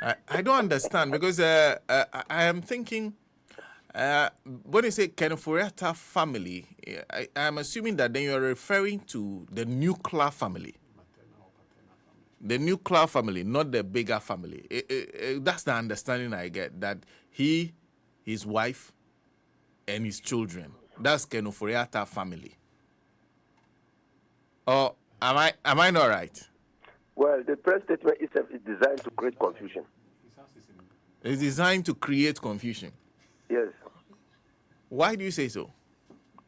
I don't understand because I am thinking when you say Ofori-Atta family, I am assuming that then you are referring to the nuclear family. The nuclear family, not the bigger family. That's the understanding I get, that he, his wife, and his children. That's Ofori-Atta family. Or am I not right? Well, the press statement itself is designed to create confusion. It's designed to create confusion. Yes. Why do you say so?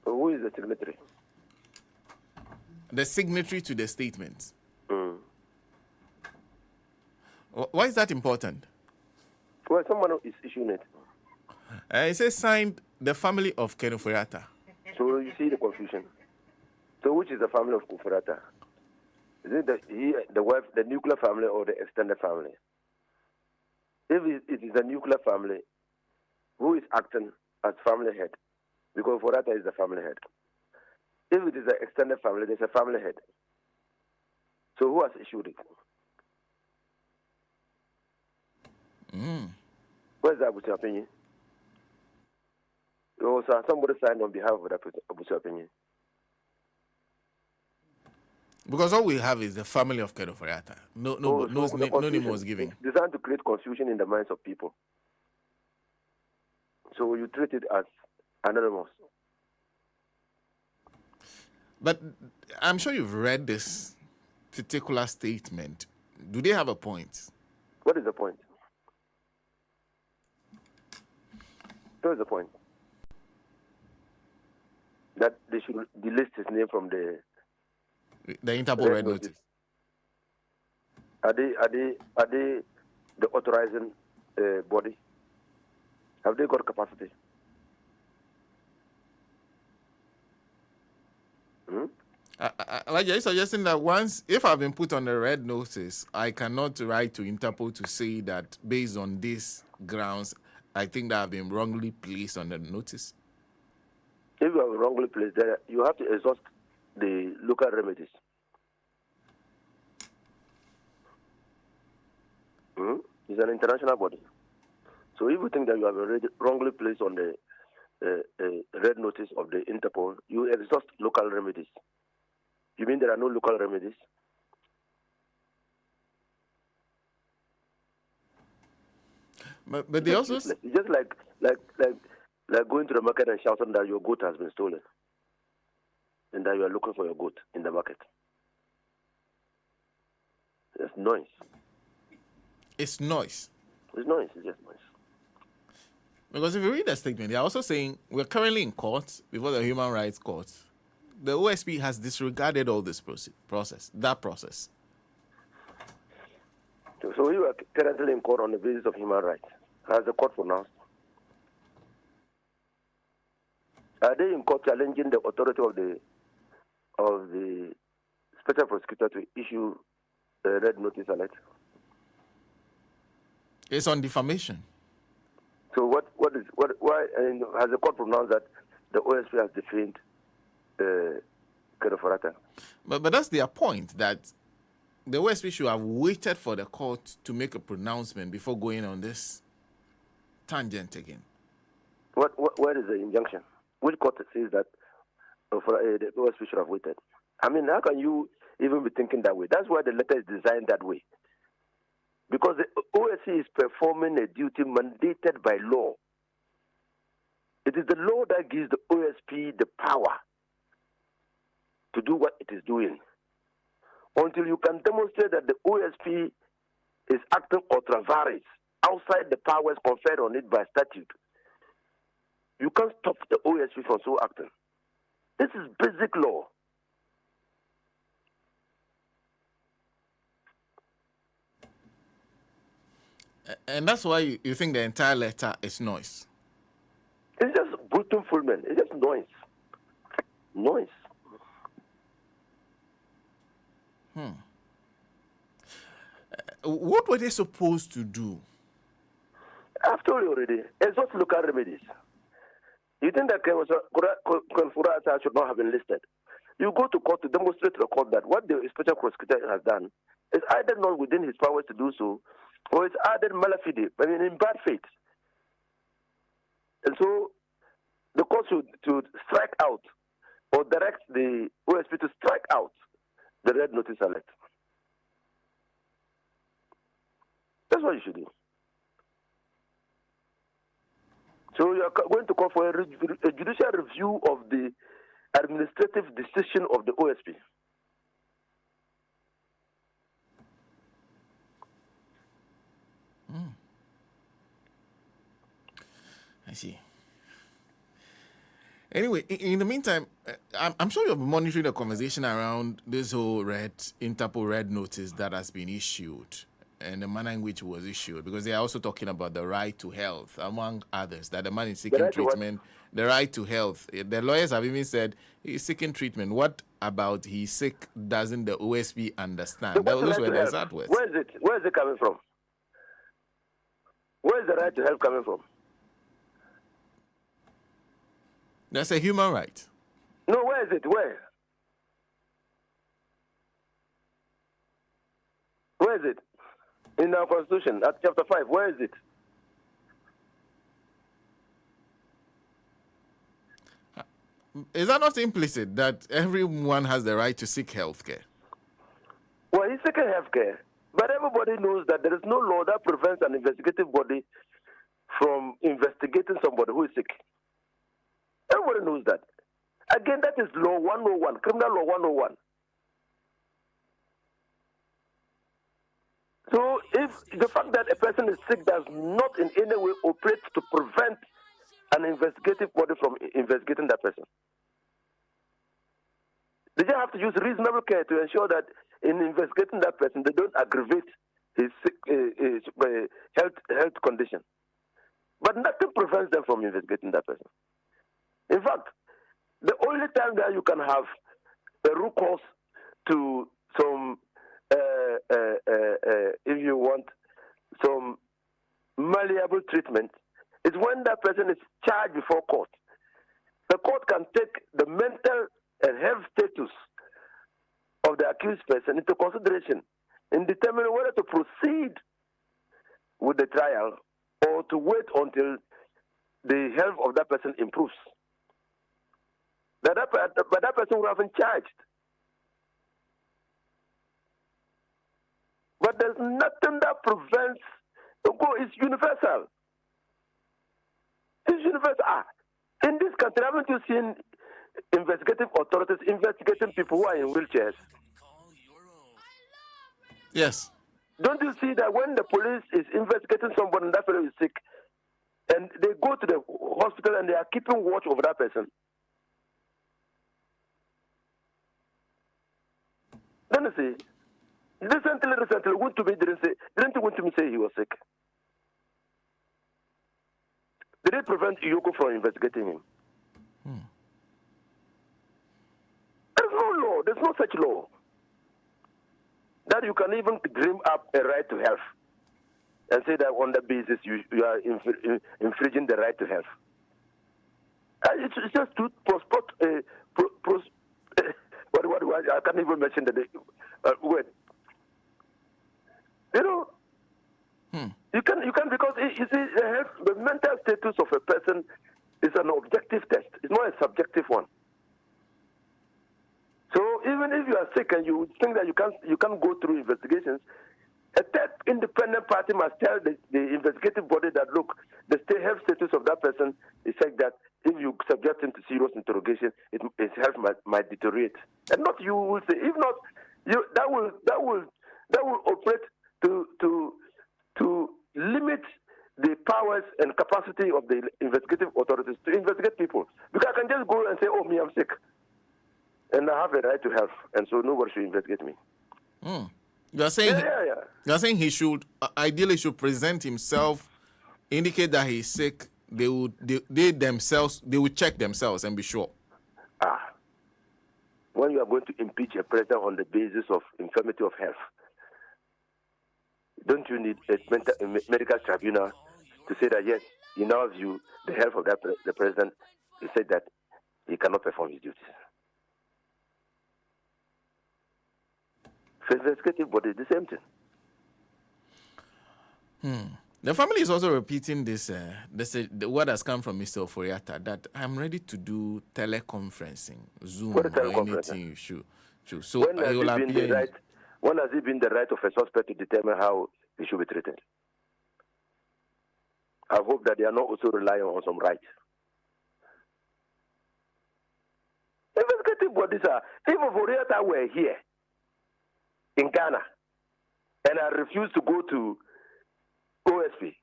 Who is the signatory? The signatory to the statement. Mm. Why is that important? Well, someone is issuing it. It says signed the family of Ofori-Atta. So you see the confusion. So which is the family of Ofori-Atta? Is it the wife, the nuclear family, or the extended family? If it is a nuclear family, who is acting as family head? Because Ofori-Atta is the family head. If it is an extended family, there's a family head. So who has issued it? Where's the Abuja opinion? Oh, so somebody signed on behalf of the Abuja opinion. Because all we have is the family of Ofori-Atta. No name was given. It's designed to create confusion in the minds of people. So you treat it as anonymous. But I'm sure you've read this particular statement. Do they have a point? What is the point? What is the point? That they should delist his name from the Interpol Red Notice. Are they the authorizing body? Have they got capacity? Like you're suggesting that once, if I've been put on the red notice, I cannot write to Interpol to say that based on these grounds, I think that I've been wrongly placed on the notice. If you are wrongly placed there, you have to exhaust the local remedies. It's an international body. So if you think that you have already wrongly placed on the red notice of the Interpol, you exhaust local remedies. You mean there are no local remedies? But they also... It's just like going to the market and shouting that your goat has been stolen and that you are looking for your goat in the market. It's noise. It's noise. It's noise. It's just noise. Because if you read the statement, they're also saying we're currently in court, before the Human Rights Court. The OSP has disregarded all this process. So you are currently in court on the basis of human rights. Has the court pronounced? Are they in court challenging the authority of the special prosecutor to issue a red notice alert? It's on defamation. So why has the court pronounced that the OSP has defamed Ofori-Atta? But that's their point, that the OSP should have waited for the court to make a pronouncement before going on this tangent again. Where is the injunction? Which court says that the OSP should have waited? I mean, how can you even be thinking that way? That's why the letter is designed that way. Because the OSC is performing a duty mandated by law. It is the law that gives the OSP the power to do what it is doing. Until you can demonstrate that the OSP is acting ultra vires outside the powers conferred on it by statute, you can't stop the OSP from so acting. This is basic law. And that's why you think the entire letter is noise. It's just brutal fulfillment. It's just noise. Noise. What were they supposed to do? I've told you already. Exhaust local remedies. You think that Ofori-Atta should not have been listed? You go to court to demonstrate to the court that what the special prosecutor has done is either not within his powers to do so, or it's added malafide, in bad faith. And so the court should strike out or direct the OSP to strike out the red notice alert. That's what you should do. So you are going to call for a judicial review of the administrative decision of the OSP. I see. Anyway, in the meantime, I'm sure you'll be monitoring the conversation around this whole Interpol red notice that has been issued and the manner in which it was issued, because they are also talking about the right to health, among others, that the man is seeking treatment, the right to health. The lawyers have even said he's seeking treatment. What about he's sick doesn't the OSP understand? Those were the exact words. Where is it? Where is it coming from? Where is the right to health coming from? That's a human right. No, where is it? Where? Where is it? In our Constitution, at chapter 5, where is it? Is that not implicit that everyone has the right to seek health care? Well, he's seeking health care, but everybody knows that there is no law that prevents an investigative body from investigating somebody who is sick. Everybody knows that. Again, that is law 101, criminal law 101. So if the fact that a person is sick does not in any way operate to prevent an investigative body from investigating that person, they just have to use reasonable care to ensure that in investigating that person, they don't aggravate his health condition. But nothing prevents them from investigating that person. In fact, the only time that you can have a recourse to some, if you want, some malleable treatment is when that person is charged before court. The court can take the mental and health status of the accused person into consideration in determining whether to proceed with the trial or to wait until the health of that person improves. But that person would have been charged. But there's nothing that prevents. It's universal. It's universal. In this country, haven't you seen investigative authorities investigating people who are in wheelchairs? Yes. Don't you see that when the police is investigating someone and that fellow is sick, and they go to the hospital and they are keeping watch over that person? Then you see, recently, went to me didn't want to me say he was sick. Did it prevent Iyoko from investigating him? There's no law. There's no such law that you can even dream up a right to health and say that on that basis you are infringing the right to health. It's just to what I can't even mention the word. You know, you can because you see the mental status of a person is an objective test. It's not a subjective one. So even if you are sick and you think that you can't go through investigations, a third independent party must tell the investigative body that look, the health status of that person is such that if you subject him to serious interrogation, his health might deteriorate. And not you will say. If not, that will operate to limit the powers and capacity of the investigative authorities to investigate people. Because I can just go and say, "Oh, me, I'm sick, and I have a right to health, and so nobody should investigate me." You are saying Yeah. You are saying he should ideally present himself, indicate that he's sick. They would check themselves and be sure. When you are going to impeach a president on the basis of infirmity of health, don't you need a medical tribunal to say that yes, in our view, the health of the president is said that he cannot perform his duties? For investigative body, the same thing. The family is also repeating this, what has come from Mr. Ofori-Atta, that I'm ready to do teleconferencing, For the Zoom, or teleconference. anything you should. So When he has will it been the appear in. right? When has it been the right of a suspect to determine how he should be treated? I hope that they are not also relying on some rights. Investigative bodies are. If Ofori-Atta were here in Ghana, and I refuse to go to OSP,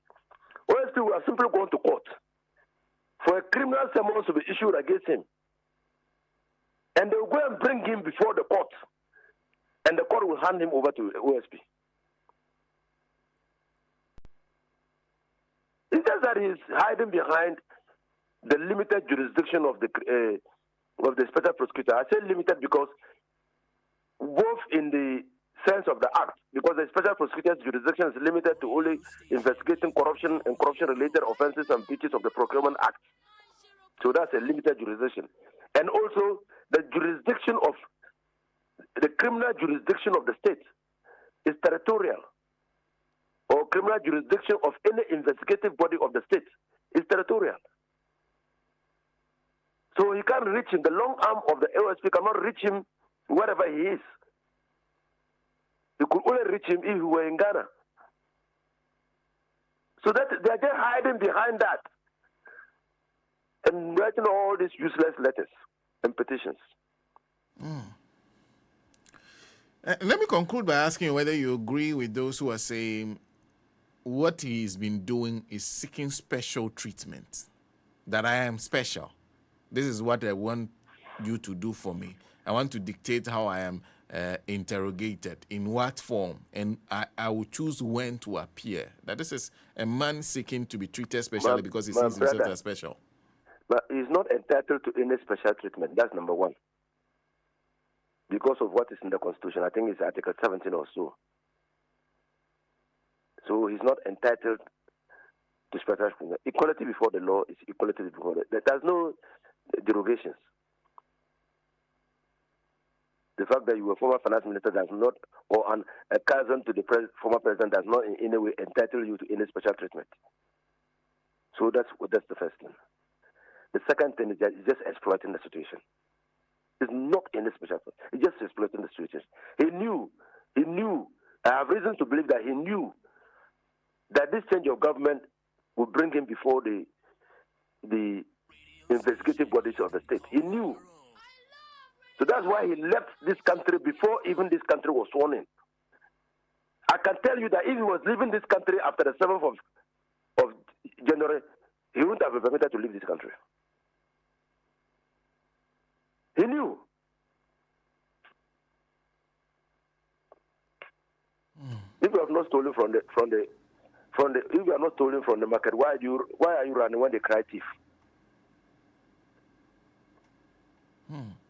OSP will have simply gone to court for a criminal summons to be issued against him. And they will go and bring him before the court. And the court will hand him over to OSP. It's just that he's hiding behind the limited jurisdiction of the special prosecutor. I say limited because both in the sense of the act, because the special prosecutor's jurisdiction is limited to only investigating corruption and corruption-related offenses and breaches of the Procurement Act. So that's a limited jurisdiction. And also the jurisdiction of the criminal jurisdiction of the state is territorial, or criminal jurisdiction of any investigative body of the state is territorial. So he can't reach him. The long arm of the OSP cannot reach him wherever he is. You could only reach him if he were in Ghana. So that they're just hiding behind that and writing all these useless letters and petitions. Let me conclude by asking you whether you agree with those who are saying what he's been doing is seeking special treatment. That I am special. This is what I want you to do for me. I want to dictate how I am interrogated, in what form, and I will choose when to appear. That this is a man seeking to be treated specially because he sees himself as special. But he's not entitled to any special treatment. That's number one. Because of what is in the Constitution. I think it's Article 17 or so. So he's not entitled to special treatment. Equality before the law is equality before the law. There's no derogations. The fact that you were a former finance minister does not, or a cousin to the former president does not in any way entitle you to any special treatment. So that's the first thing. The second thing is that he's just exploiting the situation. It's not any special thing. He's just exploiting the situation. He knew. I have reason to believe that he knew that this change of government would bring him before the investigative bodies of the state. He knew. So that's why he left this country before even this country was sworn in. I can tell you that if he was leaving this country after the 7th of January, he wouldn't have been permitted to leave this country. He knew. If you have not stolen from the if you are not stolen from the market, why are you running when they cry thief?